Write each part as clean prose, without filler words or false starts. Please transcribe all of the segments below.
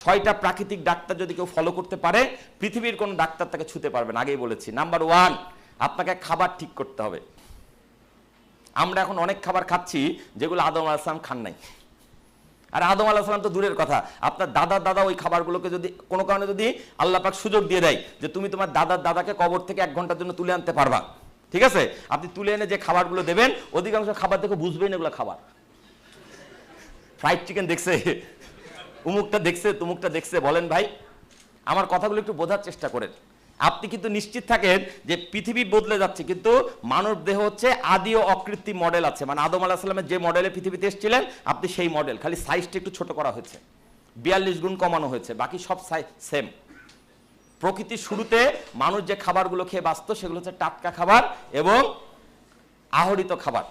6টা প্রাকৃতিক ডাক্তার যদি কেউ ফলো করতে পারে পৃথিবীর কোনো ডাক্তার তাকে ছুতে পারবে না। আগেই বলেছি, নাম্বার 1 আপনাকে খাবার ঠিক করতে হবে। আমরা এখন অনেক খাবার খাচ্ছি যেগুলো আদম আলাইহিস সালাম খান নাই। আর আদম আলাইহিস সালাম তো দূরের কথা, আপনার দাদা ওই খাবারগুলোকে যদি কোনো কারণে যদি আল্লাহ পাক সুযোগ দিয়ে দেয় যে তুমি তোমার দাদাকে কবর থেকে 1 ঘন্টার জন্য তুলে আনতে পারবা, ঠিক আছে, আপনি তুলে এনে যে খাবারগুলো দেবেন অধিকাংশ খাবার দেখে বুঝবেই না এগুলো খাবার। ফ্রাইড চিকেন দেখছে, উমুকটা দেখছে, তুমুকটা দেখছে। বলেন ভাই, আমার কথাগুলো একটু বোঝার চেষ্টা করেন। আপনি কিন্তু নিশ্চিত থাকেন যে পৃথিবী বদলে যাচ্ছে, কিন্তু মানব দেহ হচ্ছে আদি ও অকৃত্রিম মডেল আছে, মানে আদম আলাইহিস সালামের যে মডেলে পৃথিবীতে এসেছিলেন আপনি সেই মডেল, খালি সাইজটা একটু ছোট করা হয়েছে, 42 গুণ কমানো হয়েছে, বাকি সব সেম। প্রকৃতির শুরুতে মানুষ যে খাবারগুলো খেয়ে বাঁচত সেগুলো হচ্ছে টাটকা খাবার এবং আহরিত খাবার।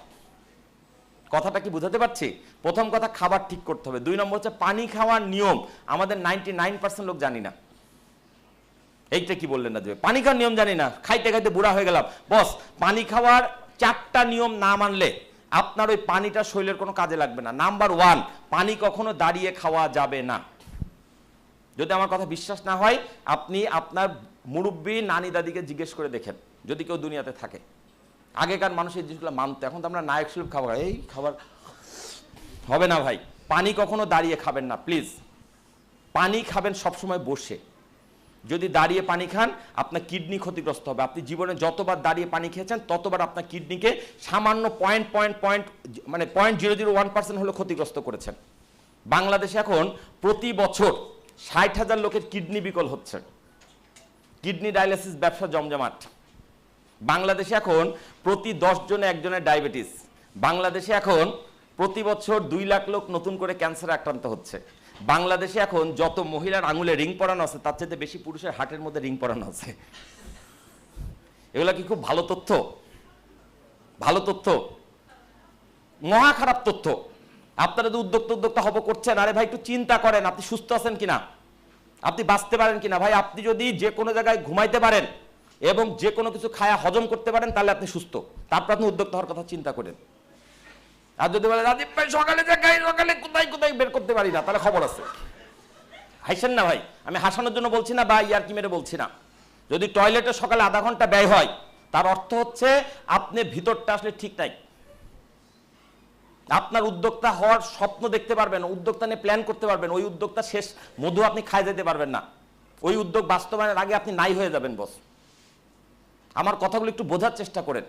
কথাটা কি বুঝাতে পারছি? প্রথম কথা, খাবার ঠিক করতে হবে। 2 নম্বর হচ্ছে পানি খাওয়ার নিয়ম আমাদের 99% লোক জানি না। এইটা কি বললেন না যে পানি খাওয়ার নিয়ম জানি না, খাইতে খাইতে বুড়া হয়ে গেলাম। বস, পানি খাওয়ার 4টা নিয়ম না মানলে আপনার ওই পানিটা শরীরের কোনো কাজে লাগবে না। নাম্বার 1, পানি কখনো দাঁড়িয়ে খাওয়া যাবে না। যদি আমার কথা বিশ্বাস না হয় আপনি আপনার মুরব্বী নানি দাদিকে জিজ্ঞেস করে দেখেন, যদি কেউ দুনিয়াতে থাকে। আগেকার মানুষ এই জিনিসগুলো মানতো, এখন তো আমরা নায়ক শিল্প খাবার, এই খাবার হবে না ভাই। পানি কখনো দাঁড়িয়ে খাবেন না প্লিজ। পানি খাবেন সবসময় বসে। যদি দাঁড়িয়ে পানি খান আপনার কিডনি ক্ষতিগ্রস্ত হবে। আপনি জীবনে যতবার দাঁড়িয়ে পানি খেয়েছেন ততবার আপনার কিডনিকে সামান্য 0.01% হলে ক্ষতিগ্রস্ত করেছেন। বাংলাদেশে এখন প্রতি বছর 60,000 লোকের কিডনি বিকল হচ্ছে। কিডনি ডায়ালিসিস ব্যবসা জমজমাট। বাংলাদেশে এখন প্রতি 10 জনে একজনের ডায়াবেটিস। বাংলাদেশে এখন প্রতি বছর 2 লাখ লোক নতুন করে ক্যান্সারে আক্রান্ত হচ্ছে। বাংলাদেশে এখন যত মহিলার আঙুলে রিং পরানো আছে তার চেয়ে বেশি পুরুষের হার্টের মধ্যে রিং পরানো আছে। এগুলা কি খুব ভালো তথ্য? ভালো তথ্য? মহা খারাপ তথ্য। আপনারা যদি উদ্যোক্তা হব করছেন, আরে ভাই একটু চিন্তা করেন আপনি সুস্থ আছেন কিনা, আপনি বাঁচতে পারেন কিনা। ভাই আপনি যদি যে কোনো জায়গায় ঘুমাইতে পারেন এবং যে কোনো কিছু খায়া হজম করতে পারেন তাহলে আপনি সুস্থ, তারপর আপনি উদ্যোক্তা হওয়ার কথা চিন্তা করেন। আর যদি বলে রাজীব ভাই সকালে কোথায় বের করতে পারি না, তাহলে খবর আছে। হাসেন না ভাই, আমি হাসানোর জন্য বলছি না বা ইয়ার্কি মেরে বলছি না। যদি টয়লেটে সকালে আধা ঘন্টা ব্যয় হয় তার অর্থ হচ্ছে আপনি ভিতরটা আসলে ঠিক নাই। আপনার উদ্যোক্তা হওয়ার স্বপ্ন দেখতে পারবেন, উদ্যোক্তা নিয়ে প্ল্যান করতে পারবেন, ওই উদ্যোক্তা শেষ মধু আপনি খায় যেতে পারবেন না। ওই উদ্যোগ বাস্তবায়নের আগে আপনি নাই হয়ে যাবেন বস। আমার কথাগুলো একটু বোঝার চেষ্টা করেন।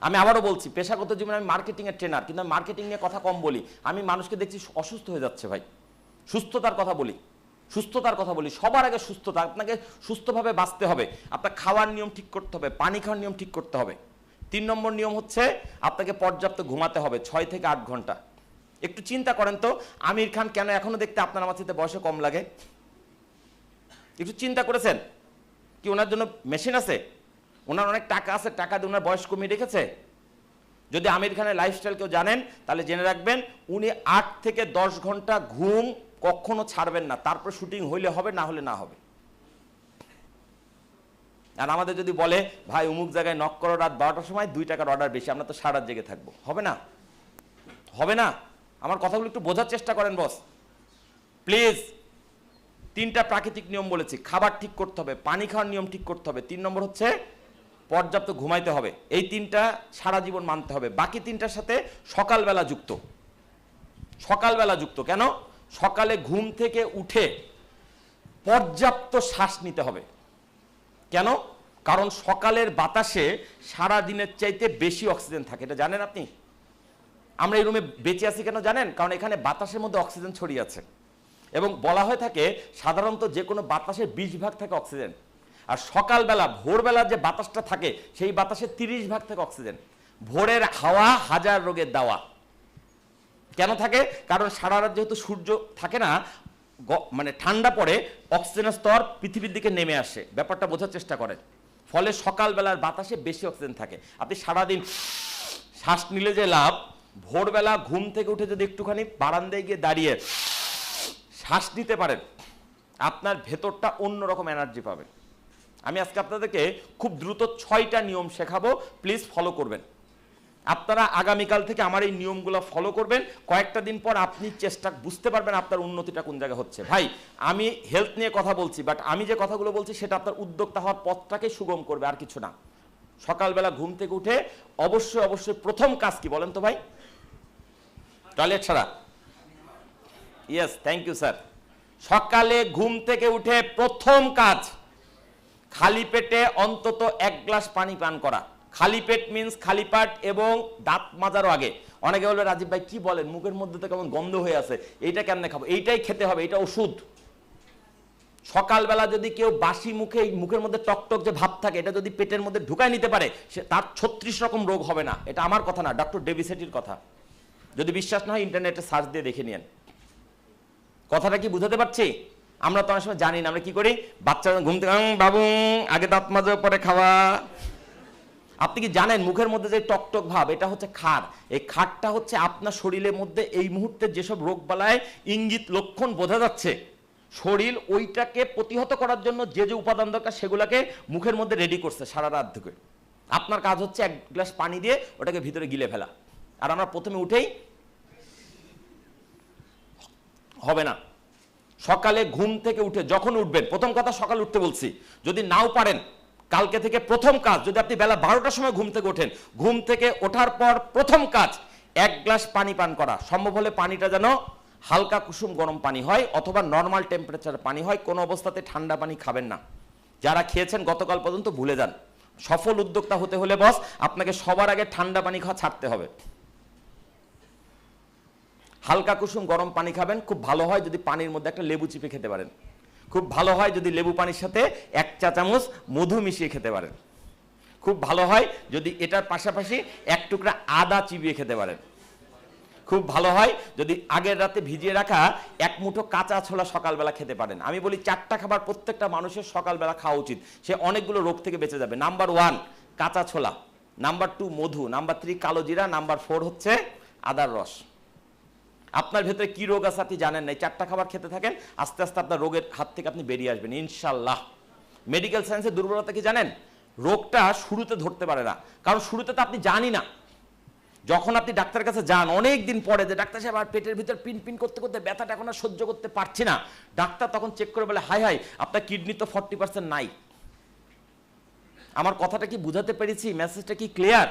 আমি আবারও বলছি, পেশাগত জীবনে আমি মার্কেটিংয়ের ট্রেনার, কিন্তু আমি মার্কেটিং নিয়ে কথা কম বলি। আমি মানুষকে দেখছি অসুস্থ হয়ে যাচ্ছে ভাই। সুস্থতার কথা বলি, সুস্থতার কথা বলি। সবার আগে সুস্থতা। আপনাকে সুস্থভাবে বাঁচতে হবে, আপনার খাওয়ার নিয়ম ঠিক করতে হবে, পানি খাওয়ার নিয়ম ঠিক করতে হবে। 3 নম্বর নিয়ম হচ্ছে আপনাকে পর্যাপ্ত ঘুমাতে হবে, 6 থেকে 8 ঘন্টা। একটু চিন্তা করেন তো, আমির খান কেন এখনো দেখতে আপনার আমার চেয়ে বয়সে কম লাগে? একটু চিন্তা করেছেন? কি ওনার জন্য মেশিন আছে? ওনার অনেক টাকা আছে, টাকা দিয়ে ওনার বয়স কমিয়ে রেখেছে? যদি আমির খানের লাইফস্টাইল কেউ জানেন তাহলে জেনে রাখবেন উনি 8 থেকে 10 ঘন্টা ঘুম কখনো ছাড়বেন না, তারপর শুটিং হইলে হবে, না হলে না হবে। আর আমাদের যদি বলে ভাই অমুক জায়গায় নক করো রাত 12টার সময়, 2 টাকার অর্ডার বেশি, আমরা তো সারা রাত জেগে থাকবো, হবে না? হবে না? আমার কথাগুলো একটু বোঝার চেষ্টা করেন বস প্লিজ। 3টা প্রাকৃতিক নিয়ম বলেছি, খাবার ঠিক করতে হবে, পানি খাওয়ার নিয়ম ঠিক করতে হবে, 3 নম্বর হচ্ছে পর্যাপ্ত ঘুমাইতে হবে। এই 3টা সারা জীবন মানতে হবে। বাকি 3টার সাথে সকালবেলা যুক্ত। সকালবেলা যুক্ত কেন? সকালে ঘুম থেকে উঠে পর্যাপ্ত শ্বাস নিতে হবে। কেন? কারণ সকালের বাতাসে সারা দিনের চাইতে বেশি অক্সিজেন থাকে, এটা জানেন আপনি? আমরা এই রুমে বেঁচে আছি কেন জানেন? কারণ এখানে বাতাসের মধ্যে অক্সিজেন ছড়িয়ে আছে। এবং বলা হয়ে থাকে সাধারণত যে কোনো বাতাসের 20 ভাগ থাকে অক্সিজেন, আর সকালবেলা ভোরবেলার যে বাতাসটা থাকে সেই বাতাসে 30 ভাগ থাকে অক্সিজেন। ভোরের হাওয়া হাজার রোগের দাওয়া। কেন থাকে? কারণ সারা রাত যেহেতু সূর্য থাকে না, মানে ঠান্ডা পড়ে, অক্সিজেনের স্তর পৃথিবীর দিকে নেমে আসে। ব্যাপারটা বোঝার চেষ্টা করেন। ফলে সকালবেলার বাতাসে বেশি অক্সিজেন থাকে। আপনি সারাদিন শ্বাস নিলে যে লাভ, ভোরবেলা ঘুম থেকে উঠে যদি একটুখানি বারান্দায় গিয়ে দাঁড়িয়ে শ্বাস নিতে পারেন, আপনার ভেতরটা অন্যরকম এনার্জি পাবে। আমি আজকে আপনাদেরকে খুব দ্রুত 6টা নিয়ম শেখাবো, প্লিজ ফলো করবেন। আপনারা আগামীকাল থেকে আমার এই নিয়মগুলো ফলো করবেন, কয়েকটা দিন পর আপনি চেষ্টা বুঝতে পারবেন আপনার উন্নতিটা কোন জায়গায় হচ্ছে। ভাই আমি হেলথ নিয়ে কথা বলছি, বাট আমি যে কথাগুলো বলছি সেটা আপনার উদ্যোক্তা হওয়ার পথটাকে সুগম করবে, আর কিছু না। সকালবেলা ঘুম থেকে উঠে অবশ্যই অবশ্যই প্রথম কাজ কি বলেন তো ভাই? টয়লেট ছাড়া? Yes, thank you sir. সকালে ঘুম থেকে উঠে প্রথম কাজ খালি পেটে অন্তত 1 গ্লাস পানি পান করা। খালি পেট মিন্স খালি পাট এবং দাঁত মাজারও আগে। অনেকে বলবে রাজীব ভাই কি বলেন, মুখের মধ্যে তো কেমন গন্ধ হয়ে আছে, এইটা কেমনে খাবো? এইটাই খেতে হবে, এটা ওষুধ। সকালবেলা যদি কেউ বাসি মুখে মুখের মধ্যে টকটক যে ভাব থাকে এটা যদি পেটের মধ্যে ঢুকায় নিতে পারে, সে তার 36 রকম রোগ হবে না। এটা আমার কথা না, ডক্টর ডেভিসেটির কথা। যদি বিশ্বাস না হয় ইন্টারনেটে সার্চ দিয়ে দেখে নিন। কথাটা কি বুঝাতে পারছি? আমরা তো অনেক সময় জানি না, আমরা কি করি, বাচ্চারা ঘুম থেকে বাবু আগে দাঁত মাজা পরে খাওয়া। আপনি কি জানেন মুখের মধ্যে যে টকটক ভাব এটা হচ্ছে খার। এই খারটা হচ্ছে আপনার শরীরের মধ্যে এই মুহূর্তে যেসব রোগ বালায় ইঙ্গিত লক্ষণ বোঝা যাচ্ছে, শরীর ওইটাকে প্রতিহত করার জন্য যে যে উপাদান দরকার সেগুলোকে মুখের মধ্যে রেডি করছে সারা রাত ধরে। আপনার কাজ হচ্ছে 1 গ্লাস পানি দিয়ে ওটাকে ভিতরে গিলে ফেলা। আর আমরা প্রথমে উঠেই হবে না। সকালে ঘুম থেকে উঠে যখন উঠবেন, প্রথম কথা সকালে উঠতে বলছি, যদি নাও পারেন কালকে থেকে প্রথম কাজ, যদি আপনি বেলা 12টার সময় ঘুম থেকে ওঠেন, ঘুম থেকে ওঠার পর প্রথম কাজ 1 গ্লাস পানি পান করা। সম্ভব হলে পানিটা যেন হালকা কুসুম গরম পানি হয় অথবা নর্মাল টেম্পারেচার পানি হয়, কোনো অবস্থাতে ঠান্ডা পানি খাবেন না। যারা খেয়েছেন গতকাল পর্যন্ত ভুলে যান। সফল উদ্যোক্তা হতে হলে বস আপনাকে সবার আগে ঠান্ডা পানি খাওয়া ছাড়তে হবে। হালকা কুসুম গরম পানি খাবেন। খুব ভালো হয় যদি পানির মধ্যে একটা লেবু চিপে খেতে পারেন। খুব ভালো হয় যদি লেবু পানির সাথে 1 চা চামচ মধু মিশিয়ে খেতে পারেন। খুব ভালো হয় যদি এটার পাশাপাশি 1 টুকরা আদা চিবিয়ে খেতে পারেন। খুব ভালো হয় যদি আগের রাতে ভিজিয়ে রাখা 1 মুঠো কাঁচা ছোলা সকালবেলা খেতে পারেন। আমি বলি 4টা খাবার প্রত্যেকটা মানুষের সকালবেলা খাওয়া উচিত, সে অনেকগুলো রোগ থেকে বেঁচে যাবে। নাম্বার 1 কাঁচা ছোলা, নাম্বার 2 মধু, নাম্বার 3 কালো জিরা, নাম্বার 4 হচ্ছে আদার রস। আপনার ভেতরে কি রোগ আছে আপনি জানেন না, 4টা খাবার খেতে থাকেন, আস্তে আস্তে আপনার রোগের হাত থেকে আপনি বেরিয়ে আসবেন ইনশাল্লাহ। মেডিকেল সায়েন্সের দুর্বলতা কি জানেন? রোগটা শুরুতে ধরতে পারে না, কারণ শুরুতে তো আপনি জানি না। যখন আপনি ডাক্তারের কাছে যান অনেক দিন পরে, যে ডাক্তার সাহেব আর পেটের ভিতর পিন পিন করতে করতে ব্যথাটা এখন আর সহ্য করতে পারছি না, ডাক্তার তখন চেক করে বলে হাই হাই আপনার কিডনি তো 40% নাই। আমার কথাটা কি বুঝাতে পেরেছি? মেসেজটা কি ক্লিয়ার?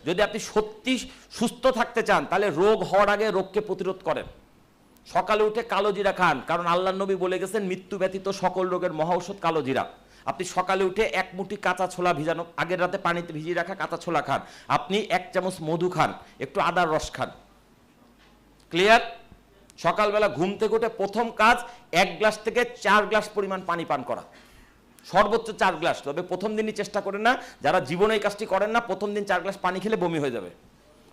যদি আপনি সত্যি সুস্থ থাকতে চান তাহলে রোগ হওয়ার আগে রোগকে প্রতিরোধ করেন। সকালে উঠে কালো জিরা খান, কারণ আল্লাহর নবী বলে গেছেন মৃত্যু ব্যতীত সকল রোগের মহা ঔষধ কালো জিরা। আপনি সকালে উঠে 1 মুঠি কাঁচা ছোলা ভিজানো, আগের রাতে পানিতে ভিজিয়ে রাখা কাঁচা ছোলা খান। আপনি 1 চামচ মধু খান, একটু আদার রস খান। ক্লিয়ার? সকালবেলা ঘুম থেকে উঠে প্রথম কাজ 1 গ্লাস থেকে 4 গ্লাস পরিমাণ পানি পান করা, সর্বোচ্চ 4 গ্লাস। তবে প্রথম দিনই চেষ্টা করেন না, যারা জীবনে এই কাজটি করেন না, প্রথম দিন 4 গ্লাস পানি খেলে বমি হয়ে যাবে।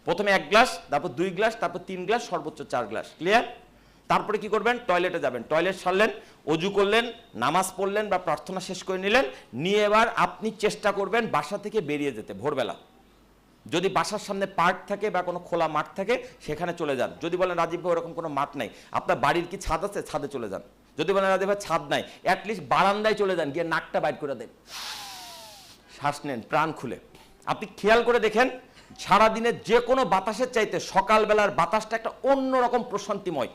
প্রথমে 1 গ্লাস, তারপর 2 গ্লাস, তারপর 3 গ্লাস, সর্বোচ্চ 4 গ্লাস। ক্লিয়ার? তারপরে কি করবেন? টয়লেটে যাবেন, টয়লেট সারলেন, অজু করলেন, নামাজ পড়লেন বা প্রার্থনা শেষ করে নিলেন, নিয়ে এবার আপনি চেষ্টা করবেন বাসা থেকে বেরিয়ে যেতে ভোরবেলা। যদি বাসার সামনে পার্ক থাকে বা কোনো খোলা মাঠ থাকে সেখানে চলে যান। যদি বলেন রাজীব ভাই ওরকম কোনো মাঠ নাই, আপনার বাড়ির কি ছাদ আছে? ছাদে চলে যান। যদি বলেন রাজীব ভাই ছাদ নাই, অ্যাটলিস্ট বারান্দায় চলে যান, গিয়ে নাকটা বাইর করে দেন, শ্বাস নেন প্রাণ খুলে। আপনি খেয়াল করে দেখেন সারাদিনের যে কোনো বাতাসের চাইতে সকালবেলার বাতাসটা একটা অন্যরকম প্রশান্তিময়।